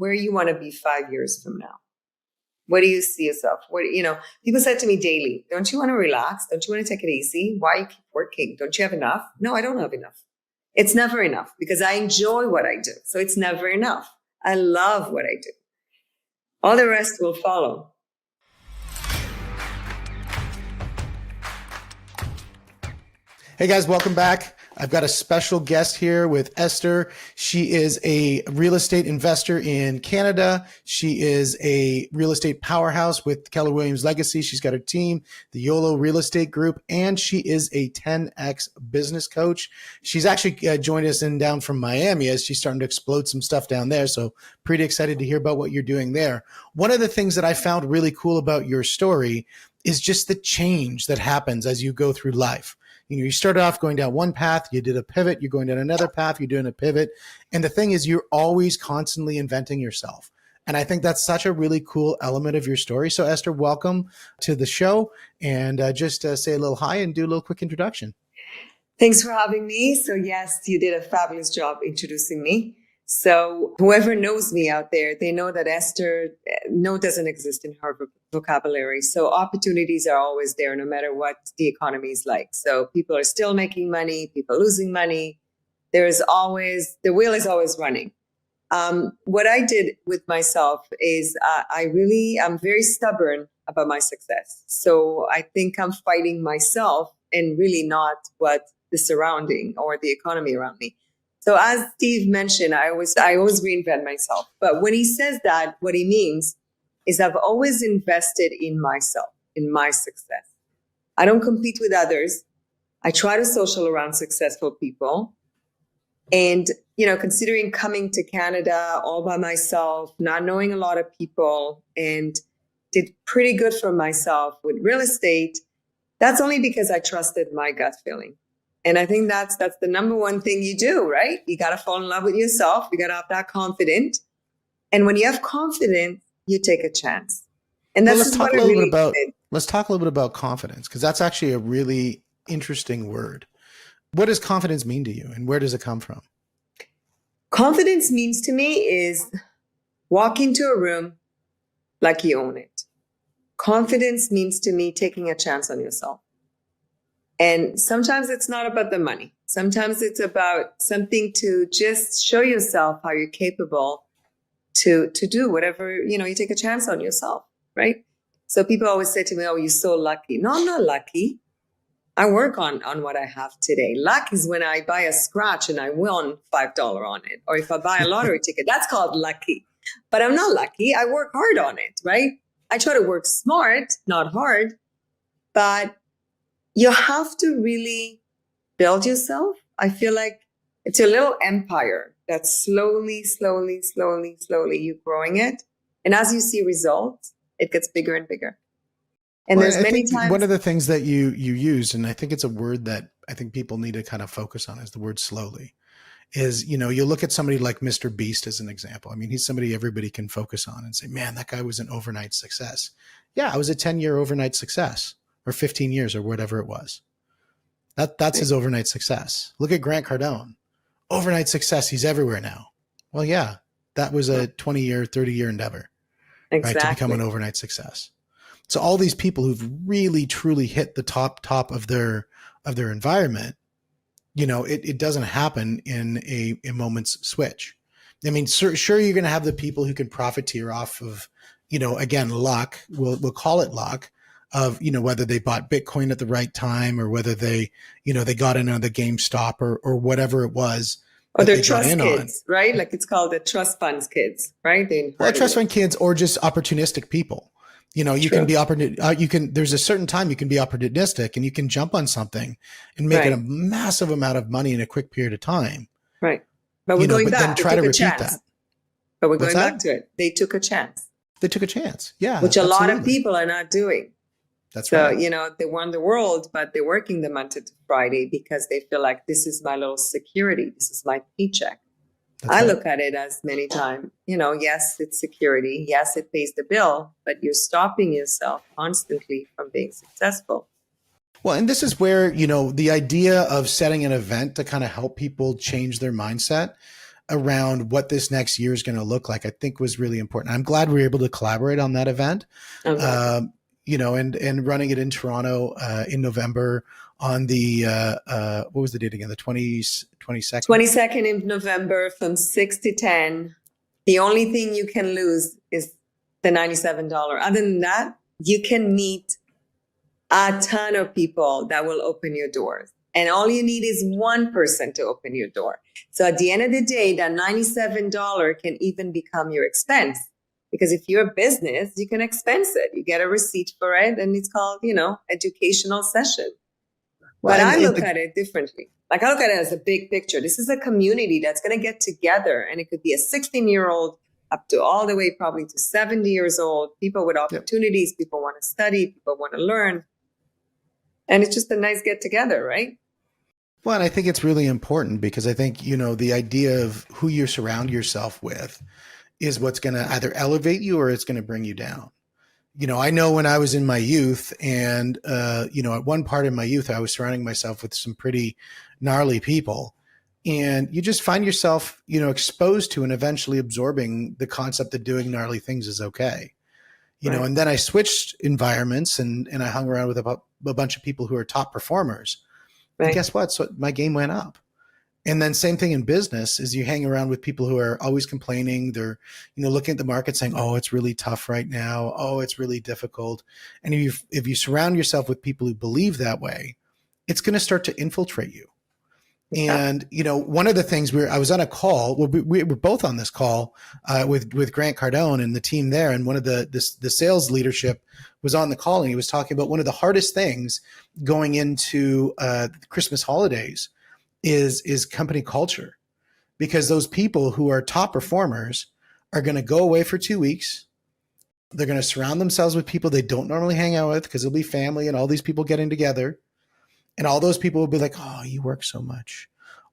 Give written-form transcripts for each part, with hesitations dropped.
where you want to be 5 years from now. Where do you see yourself? People said to me daily, don't you want to relax? Don't you want to take it easy? Why you keep working? Don't you have enough? No, I don't have enough. It's never enough because I enjoy what I do. So it's never enough. I love what I do. All the rest will follow. Hey guys, welcome back. I've got a special guest here with Esther. She is a real estate investor in Canada. She is a real estate powerhouse with Keller Williams Legacy. She's got her team, the YOLO Real Estate Group, and she is a 10X business coach. She's actually joined us down from Miami as she's starting to explode some stuff down there. So pretty excited to hear about what you're doing there. One of the things that I found really cool about your story is just the change that happens as you go through life. You started off going down one path, you did a pivot, you're going down another path, you're doing a pivot. And the thing is, you're always constantly inventing yourself. And I think that's such a really cool element of your story. So Esther, welcome to the show. And just say a little hi and do a little quick introduction. Thanks for having me. So yes, you did a fabulous job introducing me. So whoever knows me out there, they know that Esther, no doesn't exist in her vocabulary. So opportunities are always there, no matter what the economy is like. So people are still making money, people losing money. The wheel is always running. What I did with myself is I'm very stubborn about my success. So I think I'm fighting myself and really not what the surrounding or the economy around me. So as Steve mentioned, I always reinvent myself. But when he says that, what he means is I've always invested in myself, in my success. I don't compete with others. I try to social around successful people. And, considering coming to Canada all by myself, not knowing a lot of people, and did pretty good for myself with real estate, that's only because I trusted my gut feeling. And I think that's the number one thing you do, right? You got to fall in love with yourself. You got to have that confidence. And when you have confidence, you take a chance. And that's let's talk a little bit about confidence, because that's actually a really interesting word. What does confidence mean to you, and where does it come from? Confidence means to me is walk into a room like you own it. Confidence means to me taking a chance on yourself. And sometimes it's not about the money. Sometimes it's about something to just show yourself how you're capable to do whatever, you take a chance on yourself, right? So people always say to me, oh, you're so lucky. No, I'm not lucky. I work on what I have today. Luck is when I buy a scratch and I won $5 on it. Or if I buy a lottery ticket, that's called lucky. But I'm not lucky. I work hard on it, right? I try to work smart, not hard. But you have to really build yourself. I feel like it's a little empire that's slowly you're growing it. And as you see results, it gets bigger and bigger. And there's many times. One of the things that you used, and I think it's a word that I think people need to kind of focus on, is the word slowly. Is, you look at somebody like Mr. Beast as an example. I mean, he's somebody everybody can focus on and say, man, that guy was an overnight success. Yeah, I was a 10-year overnight success. Or 15 years or whatever it was. That's his overnight success. Look at Grant Cardone. Overnight success. He's everywhere now. Well, yeah, that was a 20-year, 30-year endeavor, right, to become an overnight success. So all these people who've really, truly hit the top of their environment, it doesn't happen in a moment's switch. I mean, sure, you're going to have the people who can profiteer off of, again, luck. We'll call it luck. Of, whether they bought Bitcoin at the right time or whether they got in on the GameStop or whatever it was. Or they're trust kids, right? Like it's called the trust funds kids, right? Trust fund kids or just opportunistic people. You can be there's a certain time you can be opportunistic and you can jump on something and make it a massive amount of money in a quick period of time. Right. But we're going back. Then try to repeat that. But we're going back to it. They took a chance. They took a chance. Yeah. Which a lot of people are not doing. That's right. So, they won the world, but they're working the Monday to Friday because they feel like this is my little security. This is my paycheck. I look at it as many times, yes, it's security. Yes, it pays the bill, but you're stopping yourself constantly from being successful. Well, and this is where, the idea of setting an event to kind of help people change their mindset. around what this next year is going to look like, I think was really important. I'm glad we were able to collaborate on that event. You know, and running it in Toronto in November on the what was the date again? The 22nd? 22nd of November from 6 to 10. The only thing you can lose is the $97. Other than that, you can meet a ton of people that will open your doors. And all you need is one person to open your door. So at the end of the day, that $97 can even become your expense. Because if you're a business, you can expense it. You get a receipt for it, and it's called, you know, educational session. Well, but I look at it differently. Like, I look at it as a big picture. This is a community that's going to get together, and it could be a 16-year-old up to all the way probably to 70 years old, people with opportunities, people want to study, people want to learn. And it's just a nice get together, right? Well, and I think it's really important because I think, you know, the idea of who you surround yourself with is what's going to either elevate you or it's going to bring you down. You know, I know when I was in my youth and, you know, at one part in my youth, I was surrounding myself with some pretty gnarly people, and you just find yourself, you know, exposed to and eventually absorbing the concept that doing gnarly things is okay. You know, and then I switched environments and I hung around with a bunch of people who are top performers. And guess what? So my game went up. And then same thing in business is you hang around with people who are always complaining. They're, you know, looking at the market saying, oh, it's really tough right now. Oh, it's really difficult. And if you surround yourself with people who believe that way, it's going to start to infiltrate you. And, you know, one of the things I was on a call, we were both on this call with Grant Cardone and the team there. And one of the sales leadership was on the call, and he was talking about one of the hardest things going into Christmas holidays is company culture, because those people who are top performers are going to go away for 2 weeks. They're going to surround themselves with people they don't normally hang out with because it'll be family and all these people getting together. And all those people will be like, oh, you work so much.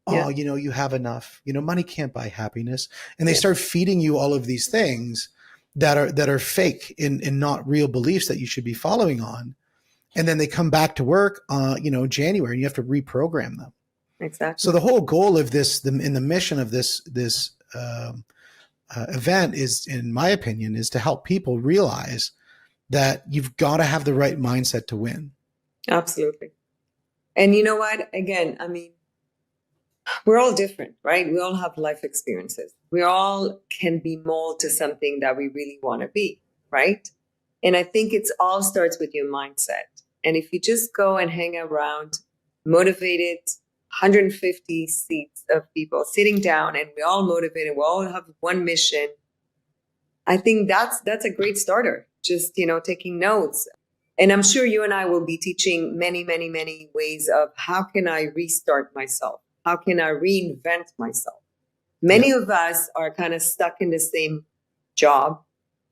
Oh, you know, you have enough. You know, money can't buy happiness. And they start feeding you all of these things that are fake and not real beliefs that you should be following on. And then they come back to work, you know, January, and you have to reprogram them. Exactly. So the whole goal of this, in the mission of this event is, in my opinion, is to help people realize that you've got to have the right mindset to win. Absolutely. And you know what? Again, I mean, we're all different, right? We all have life experiences. We all can be molded to something that we really want to be, right? And I think it's all starts with your mindset. And if you just go and hang around motivated 150 seats of people sitting down, and we're all motivated, we all have one mission, I think that's a great starter. Just, you know, taking notes. And I'm sure you and I will be teaching many, many, many ways of how can I restart myself? How can I reinvent myself? Many of us are kind of stuck in the same job,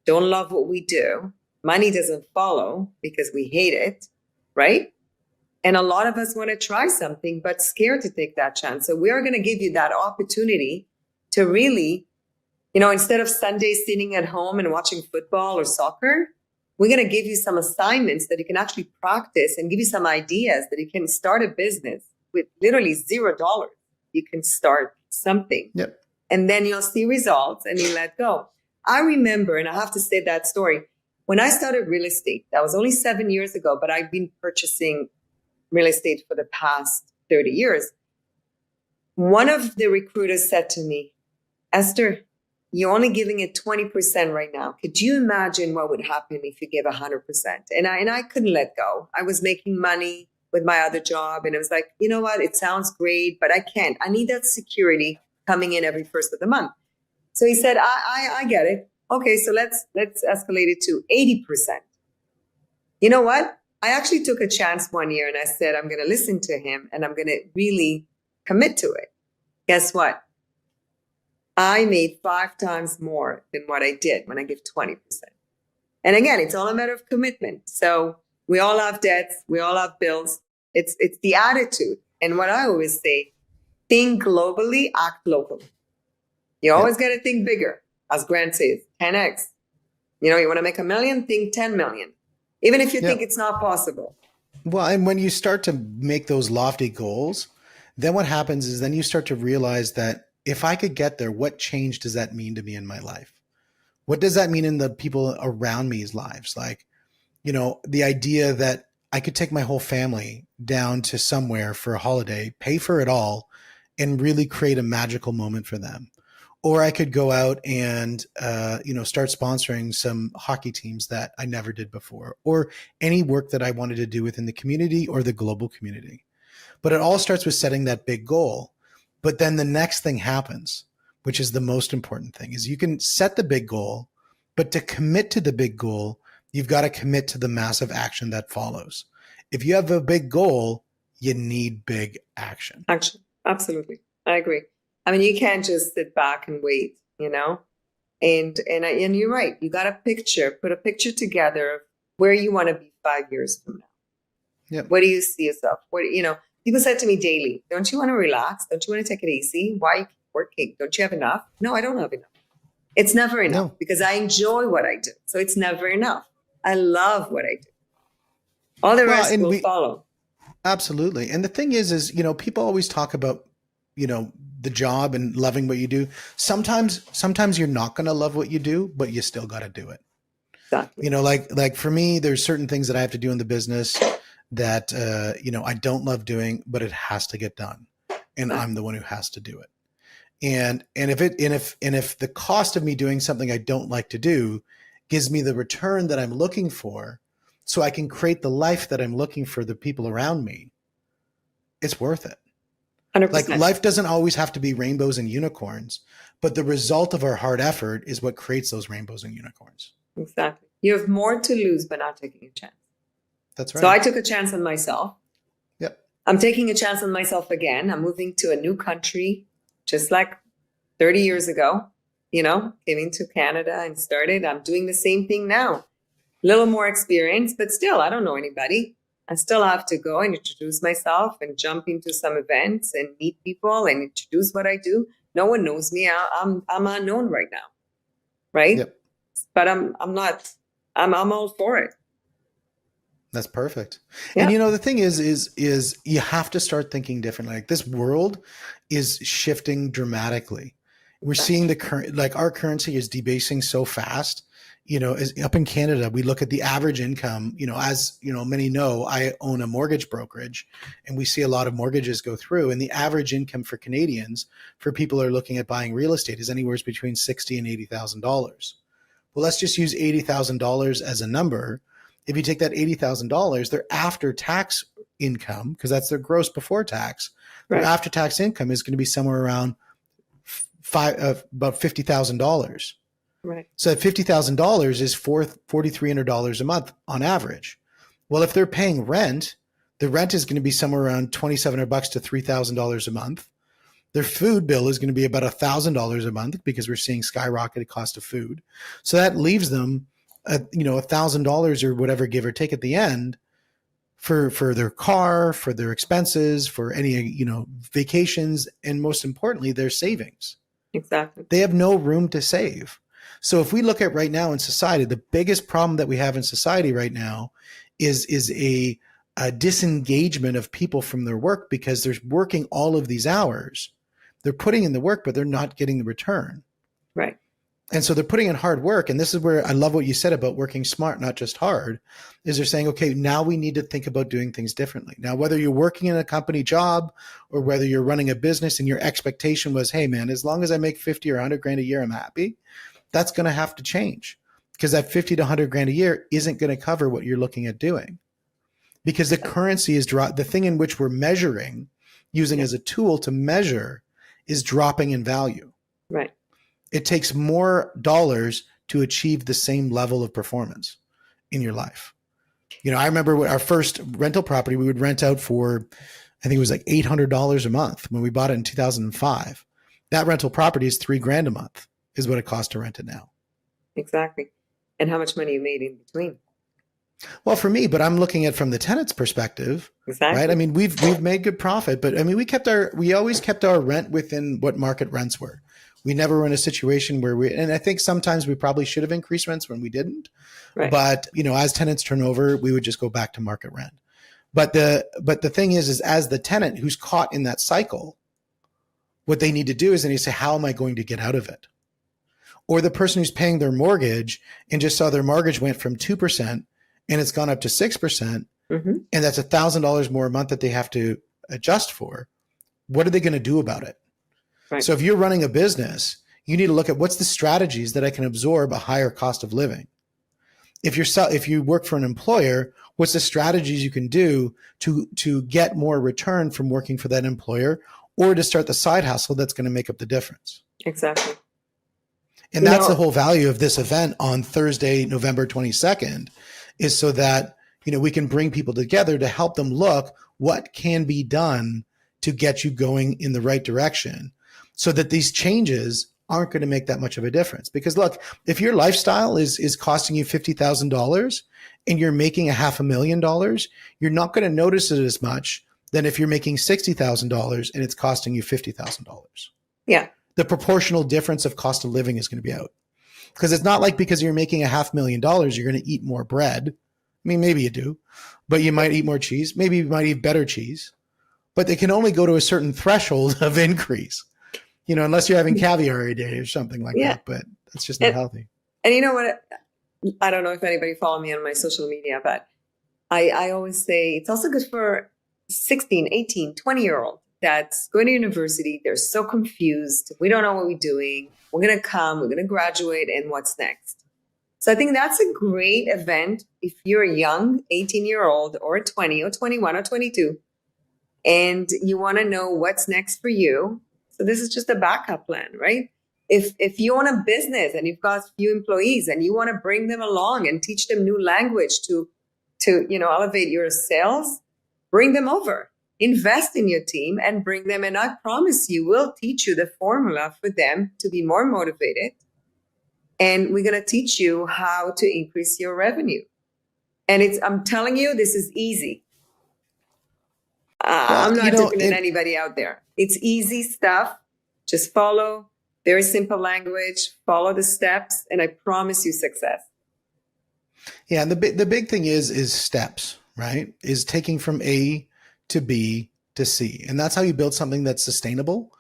don't love what we do. Money doesn't follow because we hate it, right? And a lot of us want to try something, but scared to take that chance. So we are going to give you that opportunity to really, you know, instead of Sundays sitting at home and watching football or soccer, we're going to give you some assignments that you can actually practice and give you some ideas that you can start a business with literally $0. You can start something. Yep. And then you'll see results and you let go. I remember, and I have to say that story, when I started real estate, that was only 7 years ago, but I've been purchasing real estate for the past 30 years. One of the recruiters said to me, Esther, you're only giving it 20% right now. Could you imagine what would happen if you gave 100%? And I couldn't let go. I was making money with my other job. And it was like, you know what? It sounds great, but I can't. I need that security coming in every first of the month. So he said, I get it. Okay, so let's escalate it to 80%. You know what? I actually took a chance one year and I said, I'm going to listen to him and I'm going to really commit to it. Guess what? I made 5 times more than what I did when I give 20%. And again, it's all a matter of commitment. So we all have debts. We all have bills. It's the attitude. And what I always say, think globally, act locally. You always got to think bigger. As Grant says, 10x. You know, you want to make $1 million, think 10 million. Even if you think it's not possible. Well, and when you start to make those lofty goals, then what happens is then you start to realize that if I could get there, what change does that mean to me in my life? What does that mean in the people around me's lives? Like, the idea that I could take my whole family down to somewhere for a holiday, pay for it all, and really create a magical moment for them. Or I could go out and, start sponsoring some hockey teams that I never did before, or any work that I wanted to do within the community or the global community. But it all starts with setting that big goal. But then the next thing happens, which is the most important thing, is you can set the big goal, but to commit to the big goal, you've got to commit to the massive action that follows. If you have a big goal, you need big action. Action. Absolutely. I agree. I mean, you can't just sit back and wait, and you're right. You got put a picture together of where you want to be 5 years from now. Yep. Where do you see yourself? People said to me daily, don't you want to relax? Don't you want to take it easy? Why you keep working? Don't you have enough? No, I don't have enough. It's never enough because I enjoy what I do. So it's never enough. I love what I do. All the rest will follow. Absolutely. And the thing is, people always talk about, the job and loving what you do. Sometimes you're not going to love what you do, but you still got to do it. Exactly. Like for me, there's certain things that I have to do in the business that, I don't love doing, but it has to get done. And I'm the one who has to do it. And if the cost of me doing something I don't like to do gives me the return that I'm looking for, so I can create the life that I'm looking for the people around me, it's worth it. 100%. Like life doesn't always have to be rainbows and unicorns, but the result of our hard effort is what creates those rainbows and unicorns. Exactly. You have more to lose by not taking a chance. That's right. So I took a chance on myself. Yep. I'm taking a chance on myself again. I'm moving to a new country, just like 30 years ago, came into Canada and started. I'm doing the same thing now. A little more experience, but still, I don't know anybody. I still have to go and introduce myself and jump into some events and meet people and introduce what I do. No one knows me. I'm unknown right now, right? Yep. But I'm all for it. That's perfect. Yeah. And the thing is you have to start thinking differently. Like this world is shifting dramatically. We're seeing our currency is debasing so fast. As up in Canada, we look at the average income, as many know, I own a mortgage brokerage and we see a lot of mortgages go through, and the average income for Canadians, for people who are looking at buying real estate, is anywhere between $60,000 and $80,000. Well, let's just use $80,000 as a number. If you take that $80,000, their after tax income, because that's their gross before tax, right, their after tax income is going to be somewhere around about $50,000. Right. So $50,000 is $4,300 a month on average. Well, if they're paying rent, the rent is going to be somewhere around $2,700 to $3,000 a month. Their food bill is going to be about $1,000 a month because we're seeing skyrocketed cost of food. So that leaves them, $1,000 or whatever, give or take at the end for their car, for their expenses, for any, vacations, and most importantly, their savings. Exactly. They have no room to save. So if we look at right now in society, the biggest problem that we have in society right now is a disengagement of people from their work because they're working all of these hours. They're putting in the work, but they're not getting the return. Right. And so they're putting in hard work. And this is where I love what you said about working smart, not just hard, is they're saying, okay, now we need to think about doing things differently. Now, whether you're working in a company job or whether you're running a business and your expectation was, hey man, as long as I make 50 or 100 grand a year, I'm happy. That's going to have to change because that 50 to 100 grand a year isn't going to cover what you're looking at doing, because the currency is the thing in which we're measuring, using as a tool to measure, is dropping in value. Right. It takes more dollars to achieve the same level of performance in your life. I remember our first rental property, we would rent out for, I think it was like $800 a month when we bought it in 2005. That rental property is $3,000 a month is what it costs to rent it now. Exactly. And how much money you made in between? Well, for me, but I'm looking at from the tenant's perspective, exactly, right? I mean, we've made good profit, but I mean, we always kept our rent within what market rents were. We never were in a situation where and I think sometimes we probably should have increased rents when we didn't, right, but as tenants turn over, we would just go back to market rent. But the thing is as the tenant who's caught in that cycle, what they need to do is they need to say, how am I going to get out of it? Or the person who's paying their mortgage and just saw their mortgage went from 2% and it's gone up to 6%, and that's $1,000 more a month that they have to adjust for. What are they going to do about it? Right. So if you're running a business, you need to look at what's the strategies that I can absorb a higher cost of living. If you work for an employer, what's the strategies you can do to get more return from working for that employer, or to start the side hustle that's going to make up the difference? Exactly. And that's the whole value of this event on Thursday, November 22nd, is so that, we can bring people together to help them look what can be done to get you going in the right direction, so that these changes aren't going to make that much of a difference. Because look, if your lifestyle is costing you $50,000 and you're making $500,000, you're not going to notice it as much than if you're making $60,000 and it's costing you $50,000. Yeah. The proportional difference of cost of living is going to be out. Because it's not like because you're making $500,000, you're going to eat more bread. I mean, maybe you do, but you might eat more cheese. Maybe you might eat better cheese, but they can only go to a certain threshold of increase, unless you're having caviar every day or something like that, but that's just not healthy. And you know what? I don't know if anybody follow me on my social media, but I always say it's also good for 16, 18, 20-year-old that's going to university. They're so confused. We don't know what we're doing. We're going to we're going to graduate, and what's next? So I think that's a great event if you're a young 18-year-old or 20 or 21 or 22, and you want to know what's next for you. So this is just a backup plan, right? If you own a business and you've got a few employees and you want to bring them along and teach them new language to elevate your sales, bring them over, invest in your team and bring them. And I promise you, we'll teach you the formula for them to be more motivated. And we're going to teach you how to increase your revenue. And I'm telling you, this is easy. I'm not different than anybody out there. It's easy stuff. Just follow very simple language, follow the steps, and I promise you success. Yeah. And the big thing is steps, right? Is taking from A to B to C. And that's how you build something that's sustainable.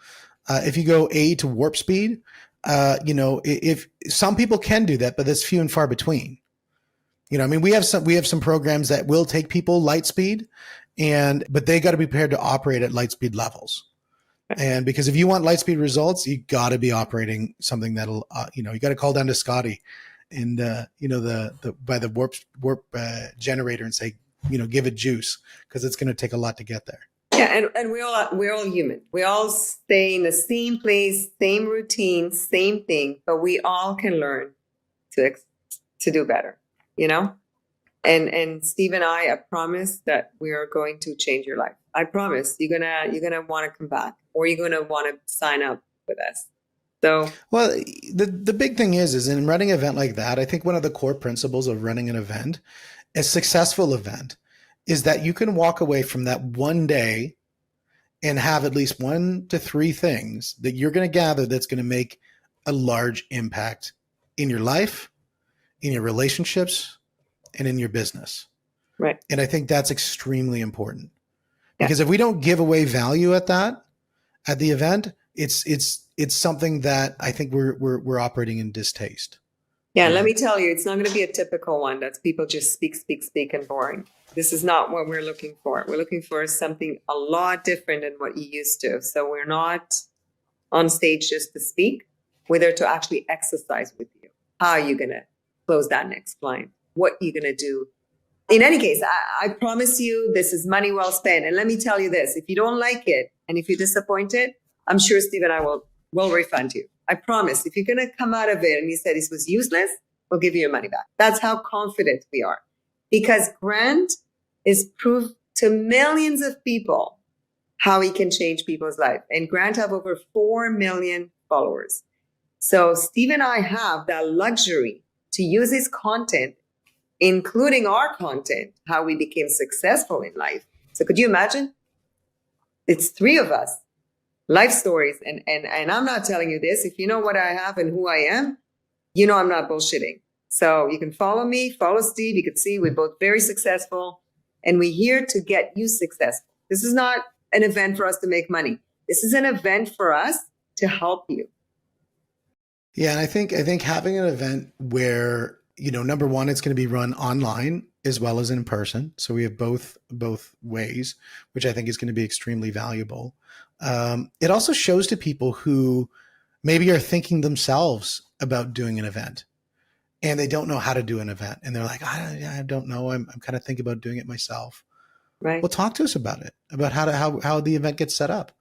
If you go A to warp speed, if some people can do that, but that's few and far between. We have some programs that will take people light speed, but they got to be prepared to operate at light speed levels. And because if you want light speed results, you got to be operating something that'll, you got to call down to Scotty and, by the warp generator and say, give it juice, because it's going to take a lot to get there. Yeah. And we're all human. We all stay in the same place, same routine, same thing, but we all can learn to do better, And Steve and I promise that we are going to change your life. I promise you're gonna want to come back, or you're gonna want to sign up with us. So, well, the big thing is in running an event like that, I think one of the core principles of running an event, a successful event, is that you can walk away from that one day and have at least 1 to 3 things that you're going to gather that's going to make a large impact in your life, in your relationships, and in your business. Right. And I think that's extremely important, because if we don't give away value at the event, it's something that I think we're operating in distaste. Yeah. Let me tell you, it's not going to be a typical one that's people just speak and boring. This is not what we're looking for. We're looking for something a lot different than what you used to. So we're not on stage just to speak. We're there to actually exercise with you. How are you going to close that next client? What are you going to do? In any case, I promise you this is money well spent. And let me tell you this, if you don't like it and if you're disappointed, I'm sure Steve and I will refund you. I promise. If you're going to come out of it and you said this was useless, we'll give you your money back. That's how confident we are. Because Grant is proof to millions of people how he can change people's life. And Grant have over 4 million followers. So Steve and I have that luxury to use his content, including our content, how we became successful in life. So could you imagine? It's 3 of us, life stories. And I'm not telling you this. If you know what I have and who I am, I'm not bullshitting. So you can follow me, follow Steve. You can see we're both very successful, and we're here to get you successful. This is not an event for us to make money. This is an event for us to help you. Yeah, and I think having an event where, number one, it's going to be run online as well as in person. So we have both ways, which I think is going to be extremely valuable. It also shows to people who maybe are thinking themselves about doing an event and they don't know how to do an event. And they're like, I don't know. I'm kind of thinking about doing it myself. Right. Well, talk to us about it, about how the event gets set up.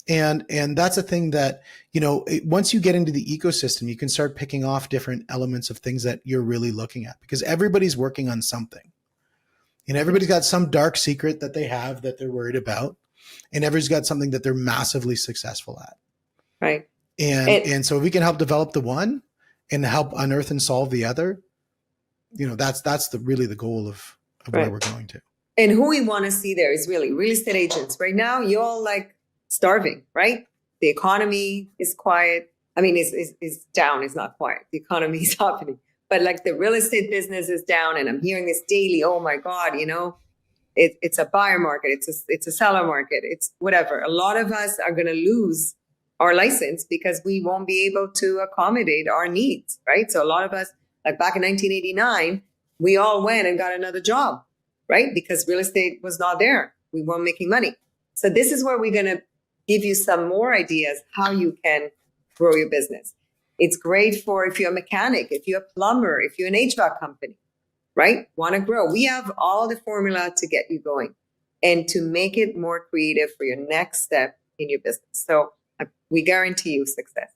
And that's a thing that, once you get into the ecosystem, you can start picking off different elements of things that you're really looking at, because everybody's working on something. Everybody's got some dark secret that they have that they're worried about, and everybody's got something that they're massively successful at. Right. And so if we can help develop the one and help unearth and solve the other, that's really the goal of where we're going to. And who we want to see there is really real estate agents. Right now, you're all like starving, right? The economy is quiet. I mean, it's down. It's not quiet. The economy is happening. But like the real estate business is down, and I'm hearing this daily. Oh my God, it's a buyer market. It's a seller market. It's whatever. A lot of us are going to lose our license because we won't be able to accommodate our needs, right? So a lot of us, like back in 1989, we all went and got another job. Right? Because real estate was not there. We weren't making money. So this is where we're going to give you some more ideas how you can grow your business. It's great for if you're a mechanic, if you're a plumber, if you're an HVAC company, right? Want to grow. We have all the formula to get you going and to make it more creative for your next step in your business. So we guarantee you success.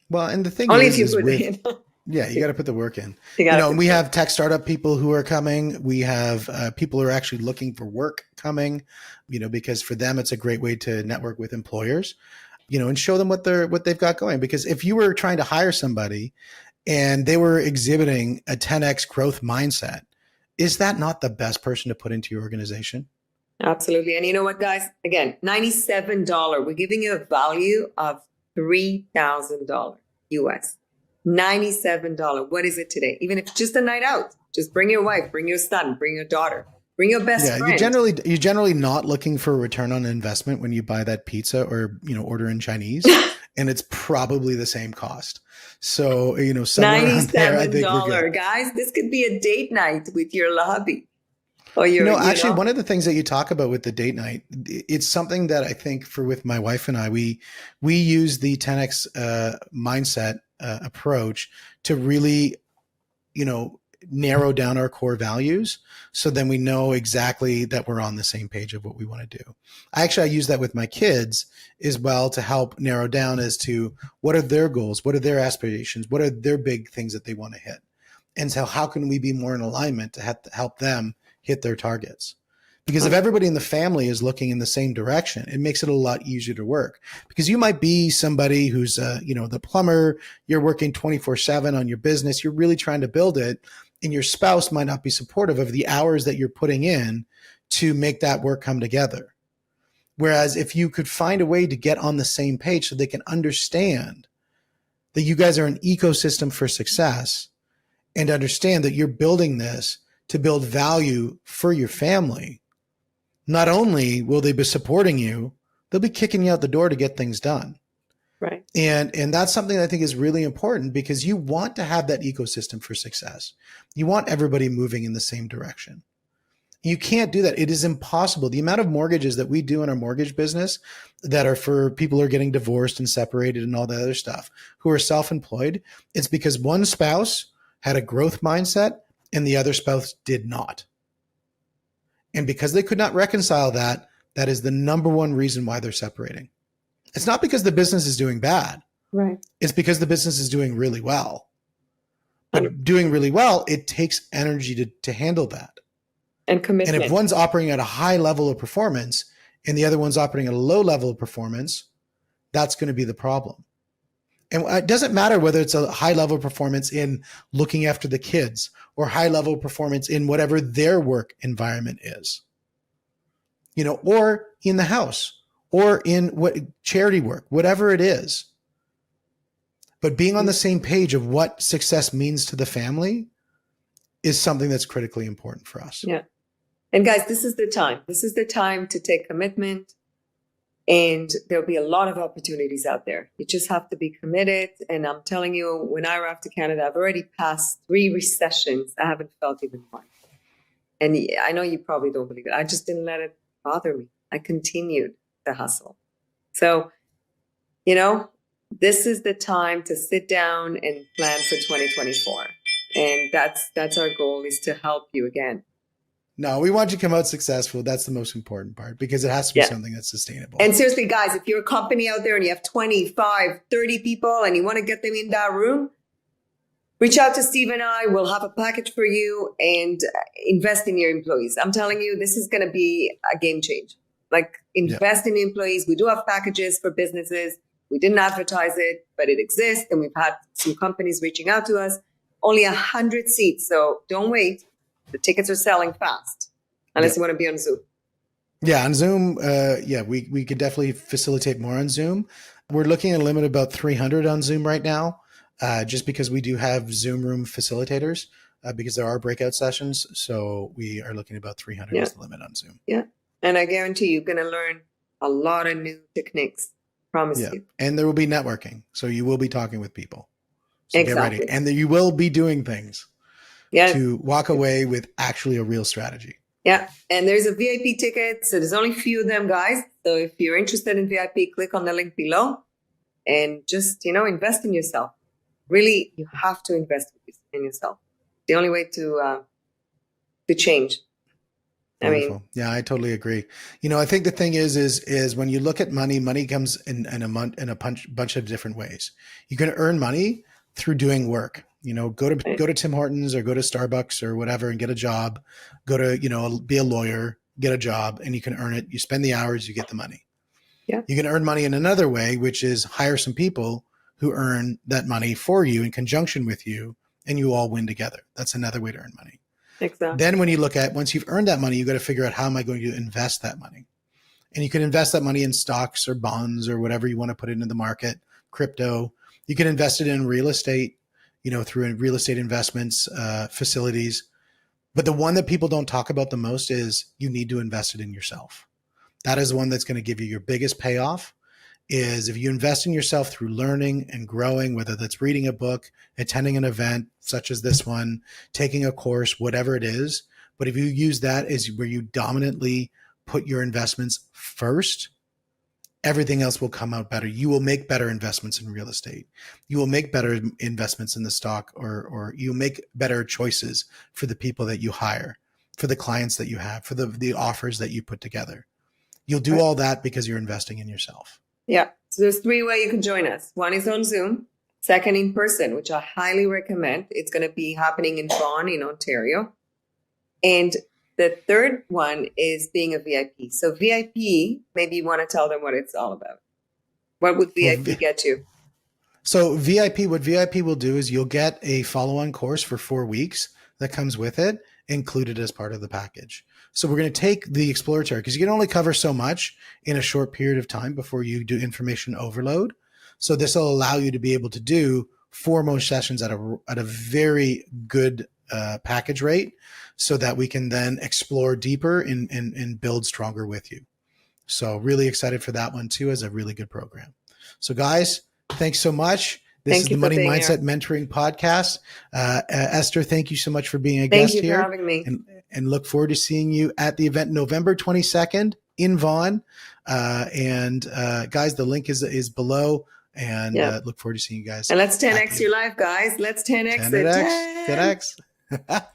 Well, and the thing only is, if you put it in. Yeah, you got to put the work in. And we have tech startup people who are coming. We have people who are actually looking for work coming, because for them, it's a great way to network with employers, and show them what they've got going. Because if you were trying to hire somebody and they were exhibiting a 10x growth mindset, is that not the best person to put into your organization? Absolutely. And you know what, guys? Again, $97. We're giving you a value of $3,000 US. $97. What is it today? Even if it's just a night out, just bring your wife, bring your son, bring your daughter, bring your best friend. You're generally not looking for a return on investment when you buy that pizza or, order in Chinese, and it's probably the same cost. So, somewhere around there, I think we're good. Guys, this could be a date night with your hobby. Or actually, one of the things that you talk about with the date night, it's something that I think with my wife and I, we use the 10X mindset approach to really, narrow down our core values. So then we know exactly that we're on the same page of what we want to do. I use that with my kids as well to help narrow down as to what are their goals, what are their aspirations, what are their big things that they want to hit. And so how can we be more in alignment to help them hit their targets? Because if everybody in the family is looking in the same direction, it makes it a lot easier to work. Because you might be somebody who's, the plumber, you're working 24/7 on your business, you're really trying to build it, and your spouse might not be supportive of the hours that you're putting in to make that work come together. Whereas if you could find a way to get on the same page so they can understand that you guys are an ecosystem for success and understand that you're building this to build value for your family, not only will they be supporting you, they'll be kicking you out the door to get things done. Right. And that's something I think is really important, because you want to have that ecosystem for success. You want everybody moving in the same direction. You can't do that. It is impossible. The amount of mortgages that we do in our mortgage business that are for people who are getting divorced and separated and all that other stuff, who are self-employed, it's because one spouse had a growth mindset and the other spouse did not. And because they could not reconcile that, that is the number one reason why they're separating. It's not because the business is doing bad. Right. It's because the business is doing really well. But doing really well, it takes energy to handle that. And commitment. And if one's operating at a high level of performance and the other one's operating at a low level of performance, that's going to be the problem. And it doesn't matter whether it's a high level of performance in looking after the kids or high level of performance in whatever their work environment is, or in the house or in what charity work, whatever it is. But being on the same page of what success means to the family is something that's critically important for us. Yeah. And guys, this is the time. This is the time to take commitment, And there'll be a lot of opportunities out there. You just have to be committed. And I'm telling you, when I arrived to Canada, I've already passed 3 recessions. I haven't felt even one. And I know you probably don't believe it. I just didn't let it bother me. I continued to hustle. So, you know, this is the time to sit down and plan for 2024. And that's our goal, is to help you again. No, we want you to come out successful. That's the most important part, because it has to be something that's sustainable. And seriously, guys, if you're a company out there and you have 25, 30 people and you want to get them in that room, reach out to Steve and I. We'll have a package for you, and invest in your employees. I'm telling you, this is going to be a game change. Like, invest in employees. We do have packages for businesses. We didn't advertise it, but it exists. And we've had some companies reaching out to us. Only 100 seats. So don't wait. The tickets are selling fast, unless you want to be on Zoom. Yeah, on Zoom, we could definitely facilitate more on Zoom. We're looking at a limit about 300 on Zoom right now, just because we do have Zoom room facilitators, because there are breakout sessions. So we are looking at about 300 as the limit on Zoom. Yeah, and I guarantee you're going to learn a lot of new techniques. Promise you. And there will be networking. So you will be talking with people. So get Exactly. ready. And you will be doing things. To walk away with actually a real strategy. Yeah. And there's a VIP ticket. So there's only a few of them, guys. So if you're interested in VIP, click on the link below and just, invest in yourself. Really, you have to invest in yourself. The only way to change. Wonderful. I totally agree. I think the thing is when you look at money comes in a bunch of different ways. You can earn money through doing work. Go to Tim Hortons or go to Starbucks or whatever and get a job. Go to, be a lawyer, get a job, and you can earn it. You spend the hours, you get the money. Yeah. You can earn money in another way, which is hire some people who earn that money for you in conjunction with you, and you all win together. That's another way to earn money. Exactly. Then when you look at, once you've earned that money, you got to figure out, how am I going to invest that money? And you can invest that money in stocks or bonds or whatever you want to put into the market, crypto. You can invest it in real estate, through real estate investments, facilities. But the one that people don't talk about the most is you need to invest it in yourself. That is the one that's going to give you your biggest payoff, is if you invest in yourself through learning and growing, whether that's reading a book, attending an event such as this one, taking a course, whatever it is. But if you use that as where you dominantly put your investments first, everything else will come out better. You will make better investments in real estate. You will make better investments in the stock, or you make better choices for the people that you hire, for the clients that you have, for the offers that you put together. You'll do all that because you're investing in yourself. Yeah. So there's 3 ways you can join us. One is on Zoom, second in person, which I highly recommend. It's going to be happening in Vaughan in Ontario. And the third one is being a VIP. So VIP, maybe you want to tell them what it's all about. What would VIP get you? So what VIP will do is you'll get a follow-on course for 4 weeks that comes with it, included as part of the package. So we're going to take the exploratory, because you can only cover so much in a short period of time before you do information overload. So this will allow you to be able to do 4 more sessions at a very good package rate, so that we can then explore deeper and build stronger with you. So really excited for that one too, as a really good program. So guys, thanks so much. This is the Money Mindset Mentoring Podcast. Esther, thank you so much for being a guest here. Thank you for having me. And look forward to seeing you at the event November 22nd in Vaughan. Guys, the link is below. And look forward to seeing you guys. And let's 10x your life, guys. Let's 10x it. 10x.